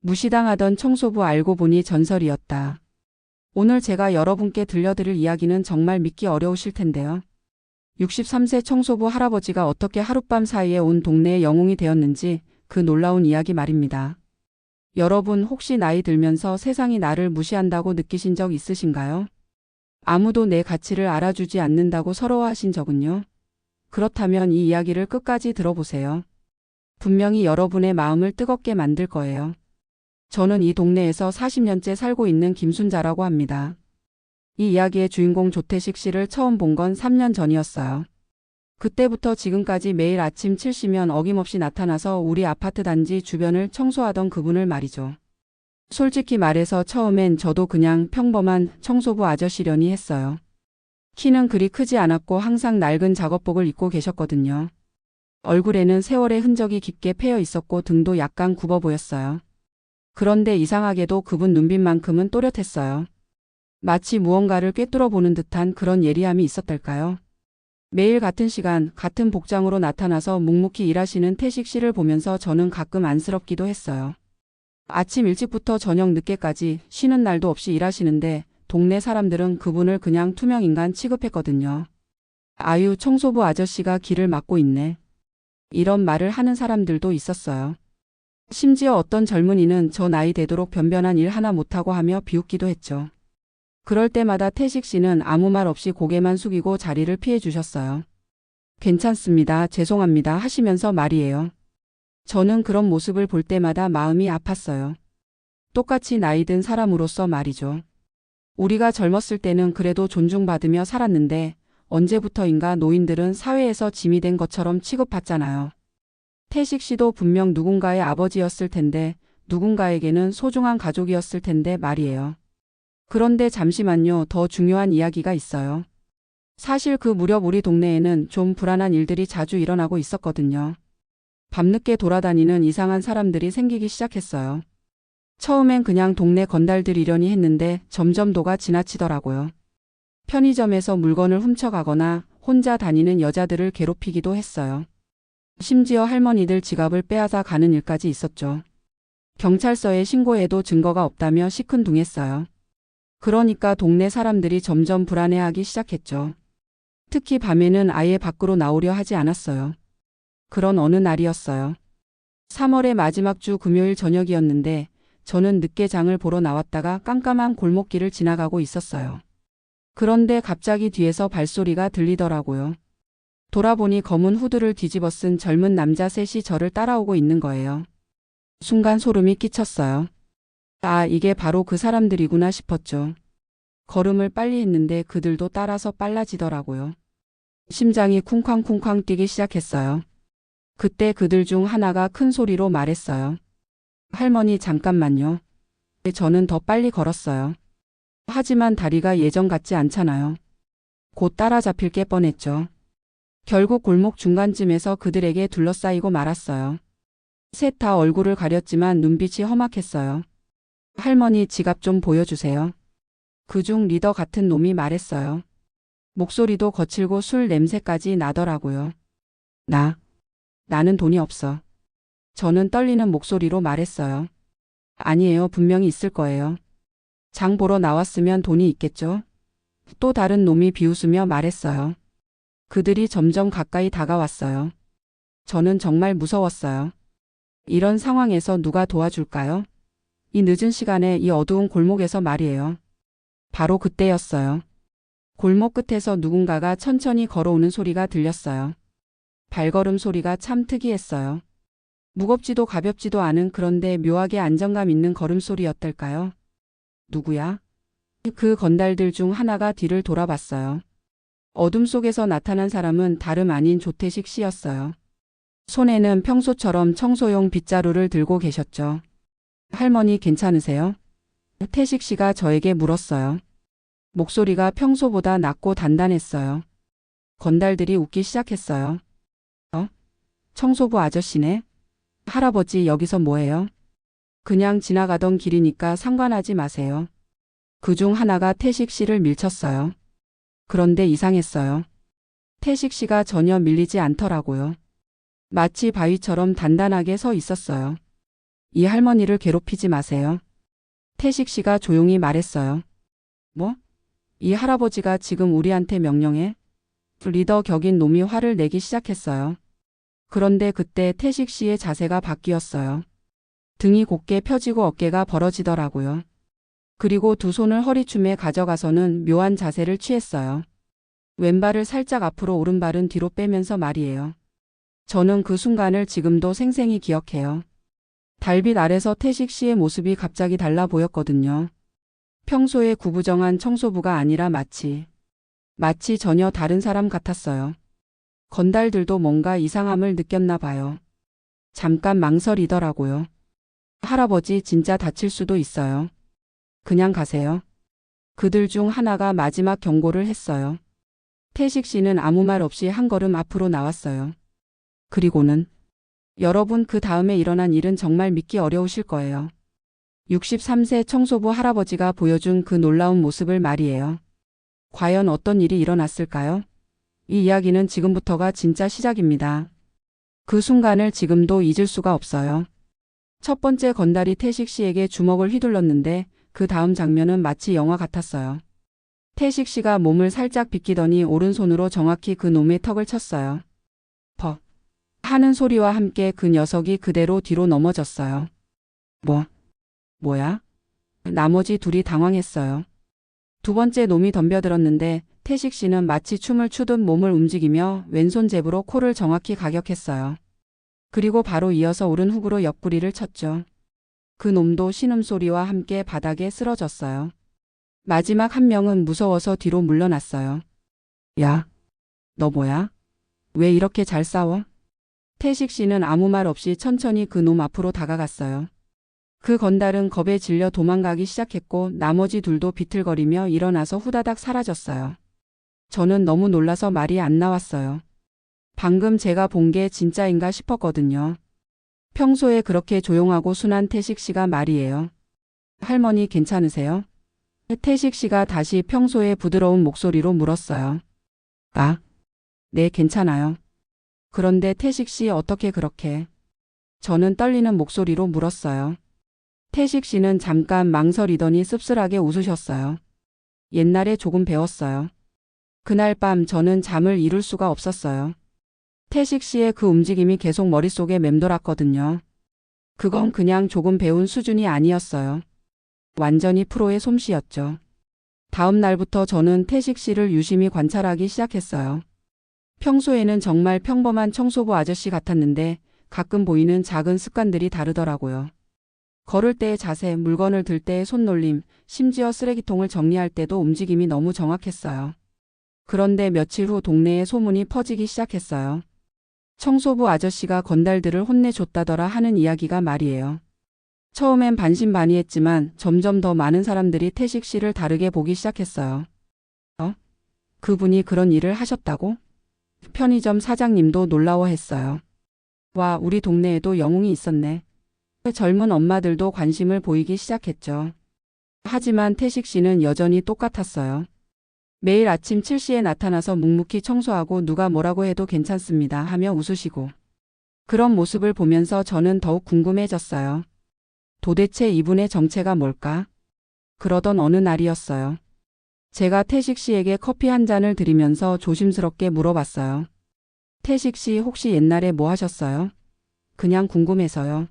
무시당하던 청소부 알고 보니 전설이었다. 오늘 제가 여러분께 들려드릴 이야기는 정말 믿기 어려우실 텐데요. 63세 청소부 할아버지가 어떻게 하룻밤 사이에 온 동네의 영웅이 되었는지 그 놀라운 이야기 말입니다. 여러분 혹시 나이 들면서 세상이 나를 무시한다고 느끼신 적 있으신가요? 아무도 내 가치를 알아주지 않는다고 서러워하신 적은요? 그렇다면 이 이야기를 끝까지 들어보세요. 분명히 여러분의 마음을 뜨겁게 만들 거예요. 저는 이 동네에서 40년째 살고 있는 김순자라고 합니다. 이 이야기의 주인공 조태식 씨를 처음 본 건 3년 전이었어요. 그때부터 지금까지 매일 아침 7시면 어김없이 나타나서 우리 아파트 단지 주변을 청소하던 그분을 말이죠. 솔직히 말해서 처음엔 저도 그냥 평범한 청소부 아저씨려니 했어요. 키는 그리 크지 않았고 항상 낡은 작업복을 입고 계셨거든요. 얼굴에는 세월의 흔적이 깊게 패여 있었고 등도 약간 굽어 보였어요. 그런데 이상하게도 그분 눈빛만큼은 또렷했어요. 마치 무언가를 꿰뚫어 보는 듯한 그런 예리함이 있었달까요? 매일 같은 시간, 같은 복장으로 나타나서 묵묵히 일하시는 태식 씨를 보면서 저는 가끔 안쓰럽기도 했어요. 아침 일찍부터 저녁 늦게까지 쉬는 날도 없이 일하시는데 동네 사람들은 그분을 그냥 투명인간 취급했거든요. 아유, 청소부 아저씨가 길을 막고 있네. 이런 말을 하는 사람들도 있었어요. 심지어 어떤 젊은이는 저 나이 되도록 변변한 일 하나 못하고 하며 비웃기도 했죠. 그럴 때마다 태식 씨는 아무 말 없이 고개만 숙이고 자리를 피해 주셨어요. 괜찮습니다. 죄송합니다 하시면서 말이에요. 저는 그런 모습을 볼 때마다 마음이 아팠어요. 똑같이 나이 든 사람으로서 말이죠. 우리가 젊었을 때는 그래도 존중받으며 살았는데 언제부터인가 노인들은 사회에서 짐이 된 것처럼 취급받잖아요. 태식 씨도 분명 누군가의 아버지였을 텐데 누군가에게는 소중한 가족이었을 텐데 말이에요. 그런데 잠시만요. 더 중요한 이야기가 있어요. 사실 그 무렵 우리 동네에는 좀 불안한 일들이 자주 일어나고 있었거든요. 밤늦게 돌아다니는 이상한 사람들이 생기기 시작했어요. 처음엔 그냥 동네 건달들이려니 했는데 점점 도가 지나치더라고요. 편의점에서 물건을 훔쳐가거나 혼자 다니는 여자들을 괴롭히기도 했어요. 심지어 할머니들 지갑을 빼앗아 가는 일까지 있었죠. 경찰서에 신고해도 증거가 없다며 시큰둥했어요. 그러니까 동네 사람들이 점점 불안해하기 시작했죠. 특히 밤에는 아예 밖으로 나오려 하지 않았어요. 그런 어느 날이었어요. 3월의 마지막 주 금요일 저녁이었는데 저는 늦게 장을 보러 나왔다가 깜깜한 골목길을 지나가고 있었어요. 그런데 갑자기 뒤에서 발소리가 들리더라고요. 돌아보니 검은 후드를 뒤집어 쓴 젊은 남자 셋이 저를 따라오고 있는 거예요. 순간 소름이 끼쳤어요. 아, 이게 바로 그 사람들이구나 싶었죠. 걸음을 빨리 했는데 그들도 따라서 빨라지더라고요. 심장이 쿵쾅쿵쾅 뛰기 시작했어요. 그때 그들 중 하나가 큰 소리로 말했어요. 할머니 잠깐만요. 저는 더 빨리 걸었어요. 하지만 다리가 예전 같지 않잖아요. 곧 따라잡힐 게 뻔했죠. 결국 골목 중간쯤에서 그들에게 둘러싸이고 말았어요. 셋 다 얼굴을 가렸지만 눈빛이 험악했어요. 할머니 지갑 좀 보여주세요. 그중 리더 같은 놈이 말했어요. 목소리도 거칠고 술 냄새까지 나더라고요. 나는 돈이 없어. 저는 떨리는 목소리로 말했어요. 아니에요. 분명히 있을 거예요. 장 보러 나왔으면 돈이 있겠죠? 또 다른 놈이 비웃으며 말했어요. 그들이 점점 가까이 다가왔어요. 저는 정말 무서웠어요. 이런 상황에서 누가 도와줄까요? 이 늦은 시간에 이 어두운 골목에서 말이에요. 바로 그때였어요. 골목 끝에서 누군가가 천천히 걸어오는 소리가 들렸어요. 발걸음 소리가 참 특이했어요. 무겁지도 가볍지도 않은 그런데 묘하게 안정감 있는 걸음소리였달까요? 누구야? 그 건달들 중 하나가 뒤를 돌아봤어요. 어둠 속에서 나타난 사람은 다름 아닌 조태식 씨였어요. 손에는 평소처럼 청소용 빗자루를 들고 계셨죠. 할머니 괜찮으세요? 태식 씨가 저에게 물었어요. 목소리가 평소보다 낮고 단단했어요. 건달들이 웃기 시작했어요. 청소부 아저씨네? 할아버지 여기서 뭐해요? 그냥 지나가던 길이니까 상관하지 마세요. 그중 하나가 태식 씨를 밀쳤어요. 그런데 이상했어요. 태식 씨가 전혀 밀리지 않더라고요. 마치 바위처럼 단단하게 서 있었어요. 이 할머니를 괴롭히지 마세요. 태식 씨가 조용히 말했어요. 뭐? 이 할아버지가 지금 우리한테 명령해? 리더 격인 놈이 화를 내기 시작했어요. 그런데 그때 태식 씨의 자세가 바뀌었어요. 등이 곧게 펴지고 어깨가 벌어지더라고요. 그리고 두 손을 허리춤에 가져가서는 묘한 자세를 취했어요. 왼발을 살짝 앞으로 오른발은 뒤로 빼면서 말이에요. 저는 그 순간을 지금도 생생히 기억해요. 달빛 아래서 태식 씨의 모습이 갑자기 달라 보였거든요. 평소에 구부정한 청소부가 아니라 마치 전혀 다른 사람 같았어요. 건달들도 뭔가 이상함을 느꼈나 봐요. 잠깐 망설이더라고요. 할아버지 진짜 다칠 수도 있어요. 그냥 가세요. 그들 중 하나가 마지막 경고를 했어요. 태식 씨는 아무 말 없이 한 걸음 앞으로 나왔어요. 그리고는 여러분 그 다음에 일어난 일은 정말 믿기 어려우실 거예요. 63세 청소부 할아버지가 보여준 그 놀라운 모습을 말이에요. 과연 어떤 일이 일어났을까요? 이 이야기는 지금부터가 진짜 시작입니다. 그 순간을 지금도 잊을 수가 없어요. 첫 번째 건달이 태식 씨에게 주먹을 휘둘렀는데 그 다음 장면은 마치 영화 같았어요. 태식 씨가 몸을 살짝 비키더니 오른손으로 정확히 그 놈의 턱을 쳤어요. 퍽 하는 소리와 함께 그 녀석이 그대로 뒤로 넘어졌어요. 뭐야? 나머지 둘이 당황했어요. 두 번째 놈이 덤벼들었는데 태식 씨는 마치 춤을 추듯 몸을 움직이며 왼손 잽으로 코를 정확히 가격했어요. 그리고 바로 이어서 오른 훅으로 옆구리를 쳤죠. 그 놈도 신음소리와 함께 바닥에 쓰러졌어요. 마지막 한 명은 무서워서 뒤로 물러났어요. 야, 너 뭐야? 왜 이렇게 잘 싸워? 태식 씨는 아무 말 없이 천천히 그 놈 앞으로 다가갔어요. 그 건달은 겁에 질려 도망가기 시작했고 나머지 둘도 비틀거리며 일어나서 후다닥 사라졌어요. 저는 너무 놀라서 말이 안 나왔어요. 방금 제가 본 게 진짜인가 싶었거든요. 평소에 그렇게 조용하고 순한 태식 씨가 말이에요. 할머니 괜찮으세요? 태식 씨가 다시 평소의 부드러운 목소리로 물었어요. 네, 괜찮아요. 그런데 태식 씨 어떻게 그렇게? 저는 떨리는 목소리로 물었어요. 태식 씨는 잠깐 망설이더니 씁쓸하게 웃으셨어요. 옛날에 조금 배웠어요. 그날 밤 저는 잠을 이룰 수가 없었어요. 태식 씨의 그 움직임이 계속 머릿속에 맴돌았거든요. 그건 그냥 조금 배운 수준이 아니었어요. 완전히 프로의 솜씨였죠. 다음 날부터 저는 태식 씨를 유심히 관찰하기 시작했어요. 평소에는 정말 평범한 청소부 아저씨 같았는데 가끔 보이는 작은 습관들이 다르더라고요. 걸을 때의 자세, 물건을 들 때의 손놀림, 심지어 쓰레기통을 정리할 때도 움직임이 너무 정확했어요. 그런데 며칠 후 동네에 소문이 퍼지기 시작했어요. 청소부 아저씨가 건달들을 혼내줬다더라 하는 이야기가 말이에요. 처음엔 반신반의했지만 점점 더 많은 사람들이 태식 씨를 다르게 보기 시작했어요. 그분이 그런 일을 하셨다고? 편의점 사장님도 놀라워했어요. 와, 우리 동네에도 영웅이 있었네. 젊은 엄마들도 관심을 보이기 시작했죠. 하지만 태식 씨는 여전히 똑같았어요. 매일 아침 7시에 나타나서 묵묵히 청소하고 누가 뭐라고 해도 괜찮습니다 하며 웃으시고. 그런 모습을 보면서 저는 더욱 궁금해졌어요. 도대체 이분의 정체가 뭘까? 그러던 어느 날이었어요. 제가 태식 씨에게 커피 한 잔을 드리면서 조심스럽게 물어봤어요. 태식 씨 혹시 옛날에 뭐 하셨어요? 그냥 궁금해서요.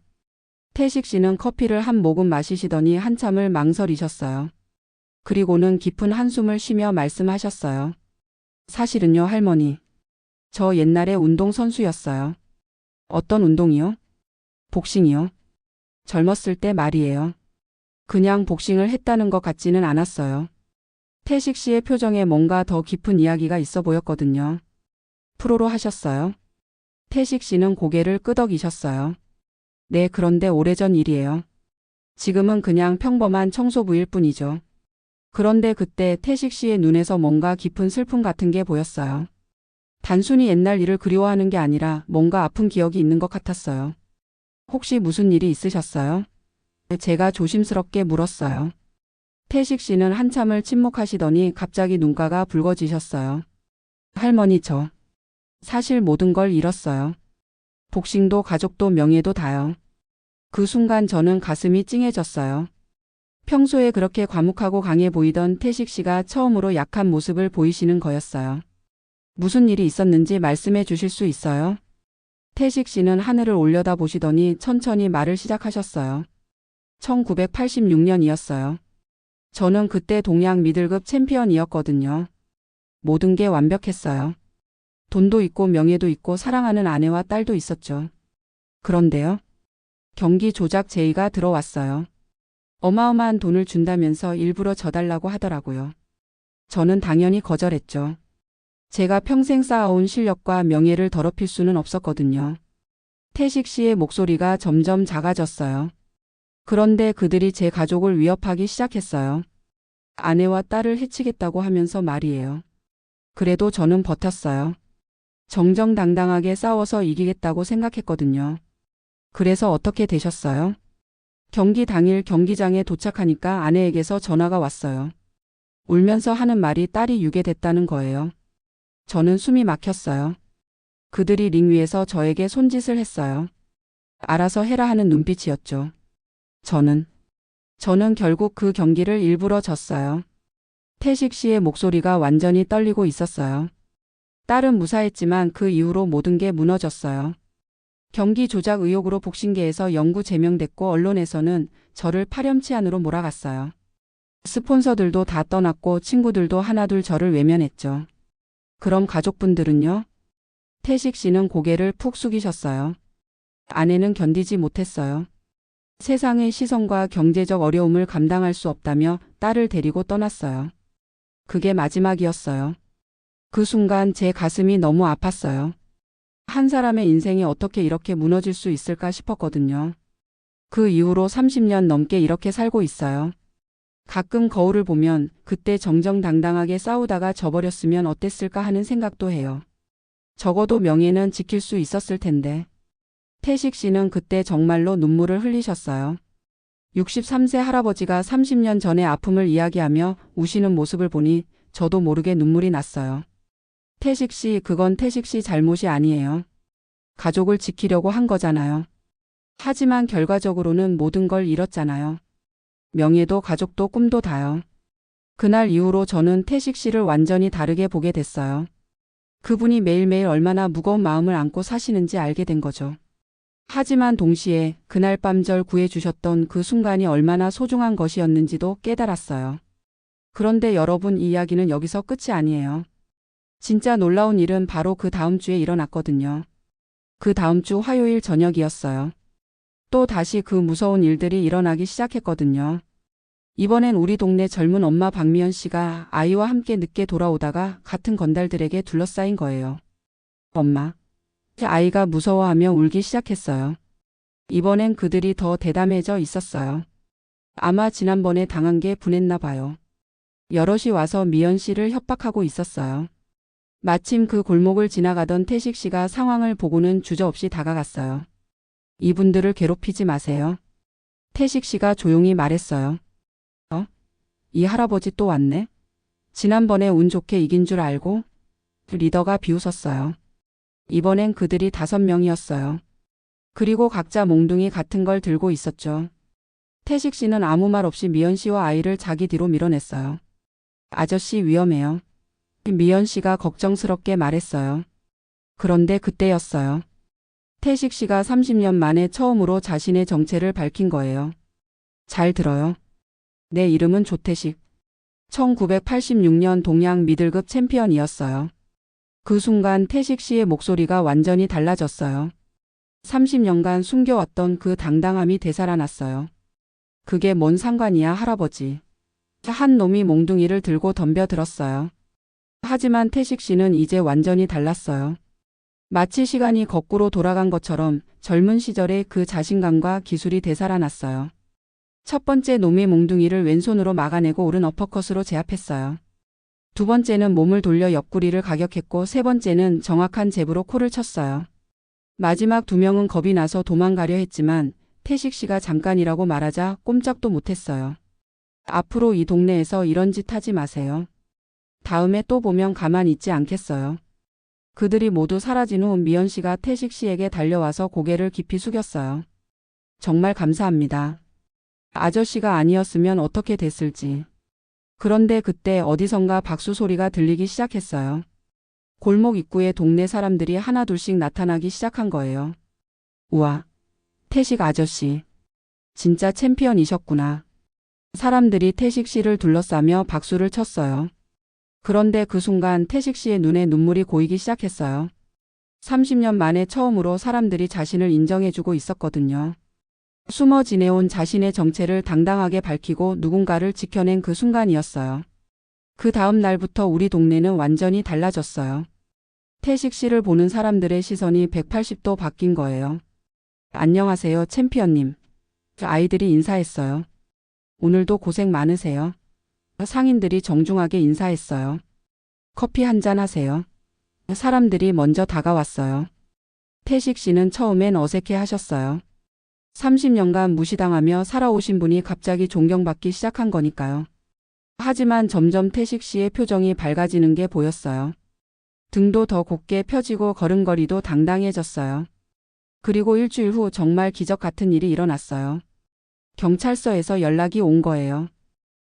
태식 씨는 커피를 한 모금 마시시더니 한참을 망설이셨어요. 그리고는 깊은 한숨을 쉬며 말씀하셨어요. 사실은요, 할머니. 저 옛날에 운동선수였어요. 어떤 운동이요? 복싱이요. 젊었을 때 말이에요. 그냥 복싱을 했다는 것 같지는 않았어요. 태식 씨의 표정에 뭔가 더 깊은 이야기가 있어 보였거든요. 프로로 하셨어요? 태식 씨는 고개를 끄덕이셨어요. 네, 그런데 오래전 일이에요. 지금은 그냥 평범한 청소부일 뿐이죠. 그런데 그때 태식 씨의 눈에서 뭔가 깊은 슬픔 같은 게 보였어요. 단순히 옛날 일을 그리워하는 게 아니라 뭔가 아픈 기억이 있는 것 같았어요. 혹시 무슨 일이 있으셨어요? 제가 조심스럽게 물었어요. 태식 씨는 한참을 침묵하시더니 갑자기 눈가가 붉어지셨어요. 할머니, 저 사실 모든 걸 잃었어요. 복싱도 가족도 명예도 다요. 그 순간 저는 가슴이 찡해졌어요. 평소에 그렇게 과묵하고 강해 보이던 태식 씨가 처음으로 약한 모습을 보이시는 거였어요. 무슨 일이 있었는지 말씀해 주실 수 있어요? 태식 씨는 하늘을 올려다 보시더니 천천히 말을 시작하셨어요. 1986년이었어요. 저는 그때 동양 미들급 챔피언이었거든요. 모든 게 완벽했어요. 돈도 있고 명예도 있고 사랑하는 아내와 딸도 있었죠. 그런데요. 경기 조작 제의가 들어왔어요. 어마어마한 돈을 준다면서 일부러 져달라고 하더라고요. 저는 당연히 거절했죠. 제가 평생 쌓아온 실력과 명예를 더럽힐 수는 없었거든요. 태식 씨의 목소리가 점점 작아졌어요. 그런데 그들이 제 가족을 위협하기 시작했어요. 아내와 딸을 해치겠다고 하면서 말이에요. 그래도 저는 버텼어요. 정정당당하게 싸워서 이기겠다고 생각했거든요. 그래서 어떻게 되셨어요? 경기 당일 경기장에 도착하니까 아내에게서 전화가 왔어요. 울면서 하는 말이 딸이 유괴됐다는 거예요. 저는 숨이 막혔어요. 그들이 링 위에서 저에게 손짓을 했어요. 알아서 해라 하는 눈빛이었죠. 저는 결국 그 경기를 일부러 졌어요. 태식 씨의 목소리가 완전히 떨리고 있었어요. 딸은 무사했지만 그 이후로 모든 게 무너졌어요. 경기 조작 의혹으로 복싱계에서 영구 제명됐고 언론에서는 저를 파렴치한으로 몰아갔어요. 스폰서들도 다 떠났고 친구들도 하나둘 저를 외면했죠. 그럼 가족분들은요? 태식 씨는 고개를 푹 숙이셨어요. 아내는 견디지 못했어요. 세상의 시선과 경제적 어려움을 감당할 수 없다며 딸을 데리고 떠났어요. 그게 마지막이었어요. 그 순간 제 가슴이 너무 아팠어요. 한 사람의 인생이 어떻게 이렇게 무너질 수 있을까 싶었거든요. 그 이후로 30년 넘게 이렇게 살고 있어요. 가끔 거울을 보면 그때 정정당당하게 싸우다가 져버렸으면 어땠을까 하는 생각도 해요. 적어도 명예는 지킬 수 있었을 텐데. 태식 씨는 그때 정말로 눈물을 흘리셨어요. 63세 할아버지가 30년 전의 아픔을 이야기하며 우시는 모습을 보니 저도 모르게 눈물이 났어요. 태식 씨, 그건 태식 씨 잘못이 아니에요. 가족을 지키려고 한 거잖아요. 하지만 결과적으로는 모든 걸 잃었잖아요. 명예도 가족도 꿈도 다요. 그날 이후로 저는 태식 씨를 완전히 다르게 보게 됐어요. 그분이 매일매일 얼마나 무거운 마음을 안고 사시는지 알게 된 거죠. 하지만 동시에 그날 밤 절 구해주셨던 그 순간이 얼마나 소중한 것이었는지도 깨달았어요. 그런데 여러분, 이 이야기는 여기서 끝이 아니에요. 진짜 놀라운 일은 바로 그 다음 주에 일어났거든요. 그 다음 주 화요일 저녁이었어요. 또 다시 그 무서운 일들이 일어나기 시작했거든요. 이번엔 우리 동네 젊은 엄마 박미연 씨가 아이와 함께 늦게 돌아오다가 같은 건달들에게 둘러싸인 거예요. 엄마. 아이가 무서워하며 울기 시작했어요. 이번엔 그들이 더 대담해져 있었어요. 아마 지난번에 당한 게 분했나 봐요. 여럿이 와서 미연 씨를 협박하고 있었어요. 마침 그 골목을 지나가던 태식 씨가 상황을 보고는 주저없이 다가갔어요. 이분들을 괴롭히지 마세요. 태식 씨가 조용히 말했어요. 이 할아버지 또 왔네? 지난번에 운 좋게 이긴 줄 알고? 리더가 비웃었어요. 이번엔 그들이 5명이었어요. 그리고 각자 몽둥이 같은 걸 들고 있었죠. 태식 씨는 아무 말 없이 미연 씨와 아이를 자기 뒤로 밀어냈어요. 아저씨 위험해요. 미연 씨가 걱정스럽게 말했어요. 그런데 그때였어요. 태식 씨가 30년 만에 처음으로 자신의 정체를 밝힌 거예요. 잘 들어요. 내 이름은 조태식. 1986년 동양 미들급 챔피언이었어요. 그 순간 태식 씨의 목소리가 완전히 달라졌어요. 30년간 숨겨왔던 그 당당함이 되살아났어요. 그게 뭔 상관이야, 할아버지. 한 놈이 몽둥이를 들고 덤벼들었어요. 하지만 태식 씨는 이제 완전히 달랐어요. 마치 시간이 거꾸로 돌아간 것처럼 젊은 시절의 그 자신감과 기술이 되살아났어요. 첫 번째 놈의 몽둥이를 왼손으로 막아내고 오른 어퍼컷으로 제압했어요. 두 번째는 몸을 돌려 옆구리를 가격했고 세 번째는 정확한 잽으로 코를 쳤어요. 마지막 2명은 겁이 나서 도망가려 했지만 태식 씨가 잠깐이라고 말하자 꼼짝도 못했어요. 앞으로 이 동네에서 이런 짓 하지 마세요. 다음에 또 보면 가만히 있지 않겠어요. 그들이 모두 사라진 후 미연 씨가 태식 씨에게 달려와서 고개를 깊이 숙였어요. 정말 감사합니다. 아저씨가 아니었으면 어떻게 됐을지. 그런데 그때 어디선가 박수 소리가 들리기 시작했어요. 골목 입구에 동네 사람들이 하나둘씩 나타나기 시작한 거예요. 우와, 태식 아저씨. 진짜 챔피언이셨구나. 사람들이 태식 씨를 둘러싸며 박수를 쳤어요. 그런데 그 순간 태식 씨의 눈에 눈물이 고이기 시작했어요. 30년 만에 처음으로 사람들이 자신을 인정해주고 있었거든요. 숨어 지내온 자신의 정체를 당당하게 밝히고 누군가를 지켜낸 그 순간이었어요. 그 다음 날부터 우리 동네는 완전히 달라졌어요. 태식 씨를 보는 사람들의 시선이 180도 바뀐 거예요. 안녕하세요, 챔피언님. 아이들이 인사했어요. 오늘도 고생 많으세요. 상인들이 정중하게 인사했어요. 커피 한잔 하세요. 사람들이 먼저 다가왔어요. 태식 씨는 처음엔 어색해 하셨어요. 30년간 무시당하며 살아오신 분이 갑자기 존경받기 시작한 거니까요. 하지만 점점 태식 씨의 표정이 밝아지는 게 보였어요. 등도 더 곧게 펴지고 걸음걸이도 당당해졌어요. 그리고 일주일 후 정말 기적 같은 일이 일어났어요. 경찰서에서 연락이 온 거예요.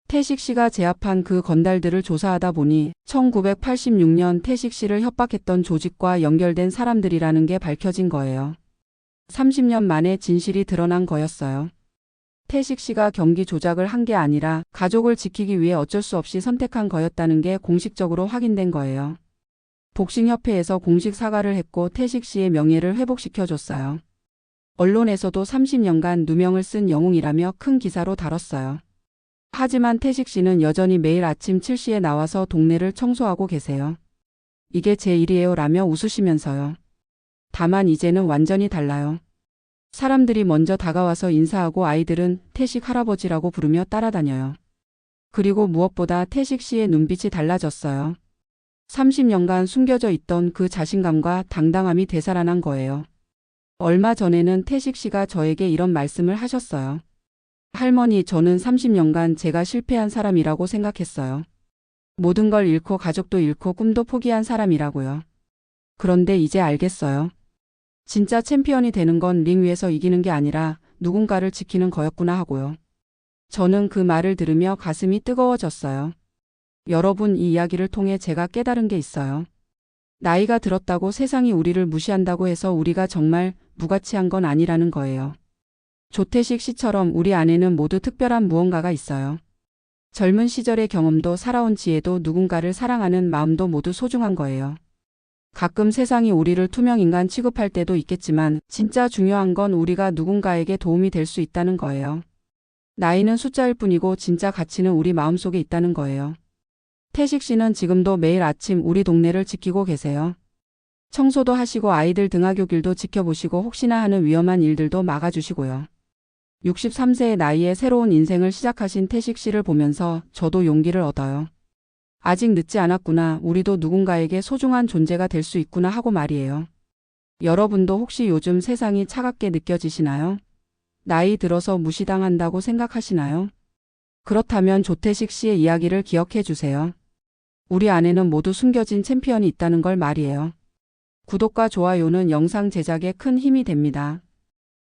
태식 씨가 제압한 그 건달들을 조사하다 보니 1986년 태식 씨를 협박했던 조직과 연결된 사람들이라는 게 밝혀진 거예요. 30년 만에 진실이 드러난 거였어요. 태식 씨가 경기 조작을 한 게 아니라 가족을 지키기 위해 어쩔 수 없이 선택한 거였다는 게 공식적으로 확인된 거예요. 복싱협회에서 공식 사과를 했고 태식 씨의 명예를 회복시켜줬어요. 언론에서도 30년간 누명을 쓴 영웅이라며 큰 기사로 다뤘어요. 하지만 태식 씨는 여전히 매일 아침 7시에 나와서 동네를 청소하고 계세요. 이게 제 일이에요 라며 웃으시면서요. 다만 이제는 완전히 달라요. 사람들이 먼저 다가와서 인사하고 아이들은 태식 할아버지라고 부르며 따라다녀요. 그리고 무엇보다 태식 씨의 눈빛이 달라졌어요. 30년간 숨겨져 있던 그 자신감과 당당함이 되살아난 거예요. 얼마 전에는 태식 씨가 저에게 이런 말씀을 하셨어요. 할머니, 저는 30년간 제가 실패한 사람이라고 생각했어요. 모든 걸 잃고 가족도 잃고 꿈도 포기한 사람이라고요. 그런데 이제 알겠어요. 진짜 챔피언이 되는 건 링 위에서 이기는 게 아니라 누군가를 지키는 거였구나 하고요. 저는 그 말을 들으며 가슴이 뜨거워졌어요. 여러분, 이 이야기를 통해 제가 깨달은 게 있어요. 나이가 들었다고 세상이 우리를 무시한다고 해서 우리가 정말 무가치한 건 아니라는 거예요. 조태식 씨처럼 우리 안에는 모두 특별한 무언가가 있어요. 젊은 시절의 경험도 살아온 지혜도 누군가를 사랑하는 마음도 모두 소중한 거예요. 가끔 세상이 우리를 투명인간 취급할 때도 있겠지만 진짜 중요한 건 우리가 누군가에게 도움이 될 수 있다는 거예요. 나이는 숫자일 뿐이고 진짜 가치는 우리 마음속에 있다는 거예요. 태식 씨는 지금도 매일 아침 우리 동네를 지키고 계세요. 청소도 하시고 아이들 등하교 길도 지켜보시고 혹시나 하는 위험한 일들도 막아주시고요. 63세의 나이에 새로운 인생을 시작하신 태식 씨를 보면서 저도 용기를 얻어요. 아직 늦지 않았구나. 우리도 누군가에게 소중한 존재가 될 수 있구나 하고 말이에요. 여러분도 혹시 요즘 세상이 차갑게 느껴지시나요? 나이 들어서 무시당한다고 생각하시나요? 그렇다면 조태식 씨의 이야기를 기억해 주세요. 우리 안에는 모두 숨겨진 챔피언이 있다는 걸 말이에요. 구독과 좋아요는 영상 제작에 큰 힘이 됩니다.